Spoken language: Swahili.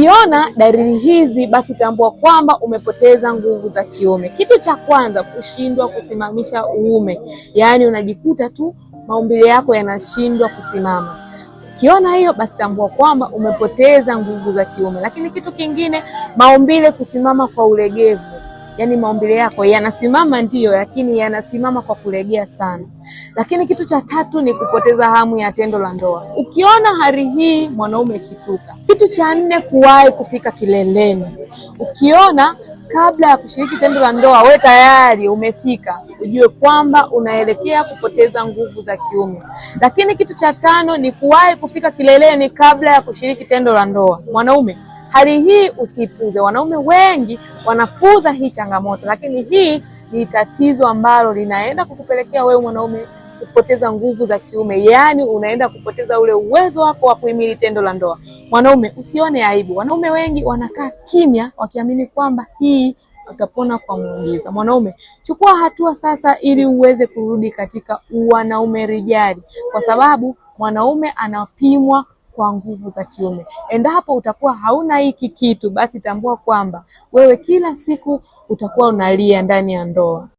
Ukiona dalili hizi, basi tambua kwamba umepoteza nguvu za kiume. Kitu cha kwanza, kushindwa kusimamisha uume, yaani unajikuta tu maumbile yako yanashindwa kusimama. Ukiona hiyo, basi tambua kwamba umepoteza nguvu za kiume. Lakini kitu kingine, maumbile kusimama kwa ulegevu, yaani maumbile yako yanasimama ndiyo, lakini yanasimama kwa kulegea sana. Lakini kitu cha tatu ni kupoteza hamu ya tendo la ndoa. Ukiona hali hii, mwanaume shituka. Kitu cha nne, kuwahi kufika kileleni. Ukiona kabla ya kushiriki tendo la ndoa we tayari umefika, ujue kwamba unaelekea kupoteza nguvu za kiume. Lakini kitu cha tano ni kuwahi kufika kileleni kabla ya kushiriki tendo la ndoa. Mwanaume, hali hii usipuze. Wanaume wengi wanapuza hii changamoto, lakini hii ni tatizo ambalo linaenda kukupelekea wewe mwanaume kupoteza nguvu za kiume, yaani unaenda kupoteza ule uwezo wako wa kuhimili tendo la ndoa. Mwanaume, usione aibu. Wanaume wengi wanakaa kimya wakiamini kwamba hii atapona kwa muujiza. Mwanaume, chukua hatua sasa ili uweze kurudi katika wanaume rijali, kwa sababu mwanaume anapimwa kwa nguvu za kiume. Endapo utakuwa hauna hiki kitu, basi tambua kwamba wewe kila siku utakuwa unalia ndani ya ndoa.